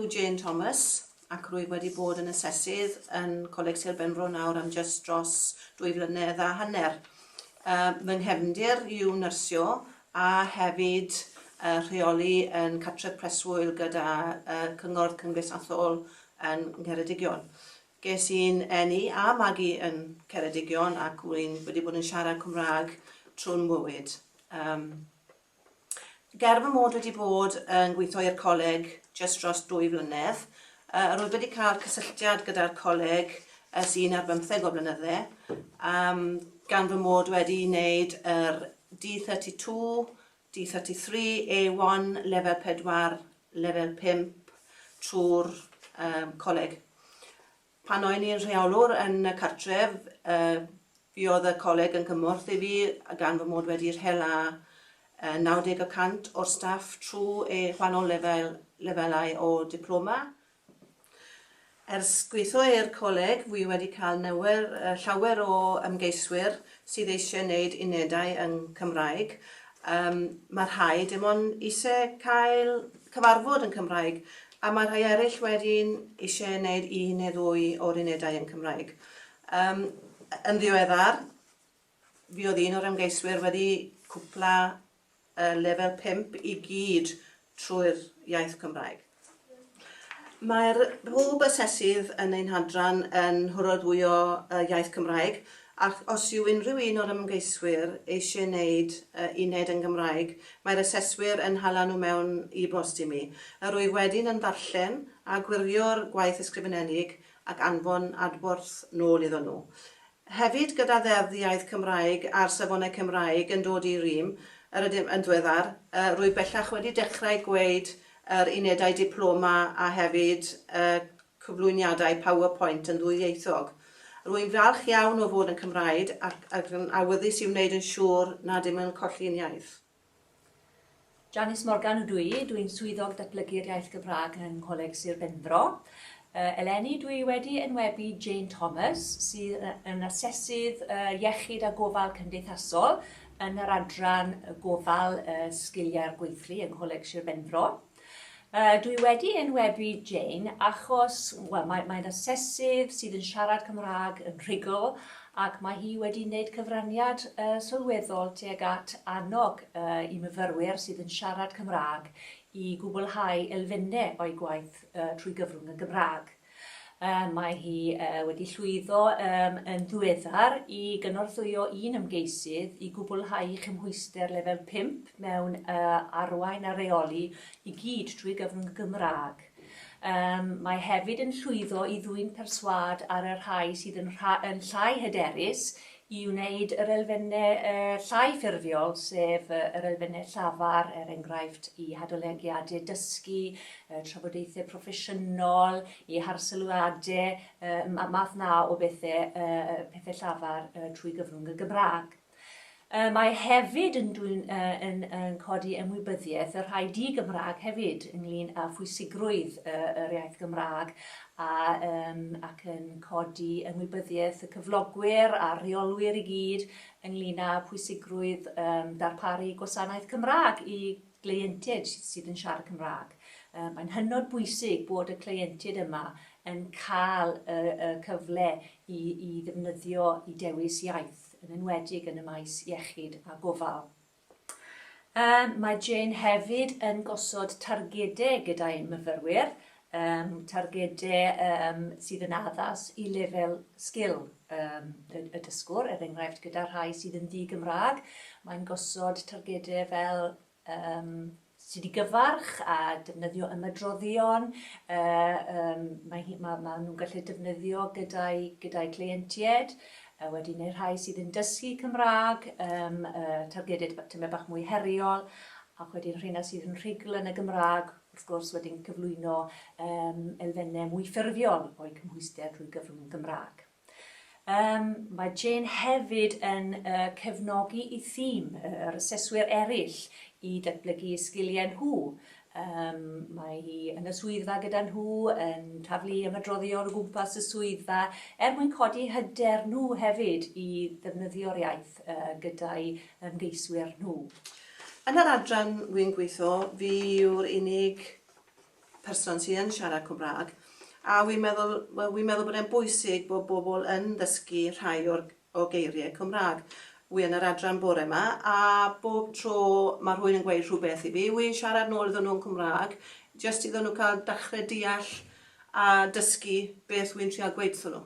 Jane Thomas ac rwy wedi bod yn asesydd yn Coleg Sir Benfro nawr am just dros 2 flynedd a hanner. Fy nghefndir yw nyrsio a hefyd rheoli yn cartref preswyl gyda cyngor cymdeithasol yn Ceredigion. Ges i'n eni a magu yn Ceredigion ac rwy'n wedi bod yn siarad Cymraeg trwy'n mywyd. Ger fy mod wedi bod yn gweithio i'r coleg just dros 2 flynedd. Rwy wedi cael cysylltiad gyda'r coleg sy'n ar 15 o flynyddau. Gan fy mod wedi wneud yr D32, D33, A1, lefel 4, lefel 5 trwy'r coleg. Pan o'n i'n rheolwr yn y cartref, fi oedd y coleg yn cymorth i fi gan fy mod wedi rhela 90% o'r staff trwy wahanol lefelau o diploma. Ers gweithio i'r coleg, fi wedi cael llawer o ymgeiswyr sydd eisiau gwneud unedau yn Cymraeg. Mae rhai dim ond eisiau cael cyfarfod yn Cymraeg, a mae rhai eraill wedyn eisiau gwneud 1 neu 2 o'r unedau yn Cymraeg. Yn ddiweddar, fi oedd un o'r ymgeiswyr wedi cwpla lefel 5 i gyd trwy'r iaith Cymraeg. Mae'r pob asesydd yn ein hadran yn hwrodwyo iaith Cymraeg, ac os yw unrhyw un o'r ymgeiswyr eisiau gwneud uned yn Gymraeg, mae'r aseswyr yn hala nhw mewn e-bost i mi. Rwyf wedyn yn darllen a gwirio'r gwaith ysgrifenedig ac anfon adborth nôl iddyn nhw. Hefyd gyda ddeddf Cymraeg a'r safonau Cymraeg yn dod i rîm, yn diweddar, rwy bellach wedi dechrau gweud yr unedau diploma a hefyd cyflwyniadau PowerPoint yn ddwyieithog. Rwy'n falch iawn o fod yn Cymraeg ac yn awyddus i wneud yn siŵr na dim yn colli'n iaith. Janice Morgan ydw i, dwi'n swyddog datblygu'r iaith Gymraeg yn Coleg Sir Benfro. Eleni, dwi wedi enwebu Jane Thomas, sydd yn asesydd iechyd a gofal cymdeithasol yn yr adran gofal sgiliau'r gweithlu yn Coleg Sir Benfro. Dwi wedi enwebu Jane achos mae'n asesydd sydd yn siarad Cymraeg yn rhugl ac mae hi wedi gwneud cyfraniad sylweddol tuag at annog i myfyrwyr sydd yn siarad Cymraeg i gwblhau elfennau o'i gwaith trwy gyfrwng y Gymraeg. Mae hi wedi llwyddo yn ddiweddar i gynorthwyo un ymgeisydd i gwblhau chymhwyster lefel 5 mewn arwain a reoli i gyd trwy gyfrwng y Gymraeg. Mae hefyd yn llwyddo i ddwyn perswad ar y rhai sydd yn llai hyderus i wneud yr elfennau llai ffurfiol, sef yr elfennau llafar, enghraifft i hadolygiadau dysgu, trafodaethau proffesiynol, i harsylwadau, math na o pethau llafar trwy gyfrwng y Gymraeg. Mae hefyd yn codi ymwybyddiaeth y rhai di-Gymraeg hefyd ynglyn â phwysigrwydd yr iaith Gymraeg ac yn codi ymwybyddiaeth y cyflogwyr a rheolwyr i gyd ynglyn â pwysigrwydd darparu gwasanaeth Cymraeg i gleientiaid sydd yn siarad Cymraeg. Mae'n hynod bwysig bod y cleientiaid yma yn cael y cyfle i ddefnyddio i dewis iaith, yn enwedig yn y maes iechyd a gofal. Mae Jane hefyd yn gosod targedau gyda'i myfyrwyr, targedau sydd yn addas i lefel sgil y dysgwr, enghraifft gyda rhai sydd yn ddi-Gymraeg. Mae'n gosod targedau fel sydd i gyfarch a defnyddio ymedroddion. Mae nhw'n gallu defnyddio gyda'i cleientiaid. Wedi gwneud rhai sydd yn dysgu Cymraeg, targedau tymed bach mwy heriol, ac wedyn rheina sydd yn rhugl yn y Gymraeg, wrth gwrs wedyn cyflwyno elfennau mwy ffurfiol o'i cymhwyster drwy gyfrwng y Gymraeg. Mae Jane hefyd yn cefnogi i thîm yr aseswyr eraill i datblygu sgiliau nhw. Mae hi yn y swyddfa gyda nhw, yn taflu ymedroddion o gwmpas y swyddfa, mwyn codi hyder nhw hefyd i ddefnyddio'r iaith gyda'i ymgeiswyr nhw. Yn yr adran wy'n gweithio, fi yw'r unig person sydd yn siarad Cymraeg. A wi'n meddwl bod e'n bwysig bod bobl yn dysgu rhai o geiriau Cymraeg. Wi yn yr adran bore yma, a bob tro mae rhywun yn gweud rhywbeth i fi, wi'n siarad nôl iddyn nhw'n Cymraeg, jyst iddyn nhw cael dechrau deall a dysgu beth wi'n trial gweud wrthyn nhw.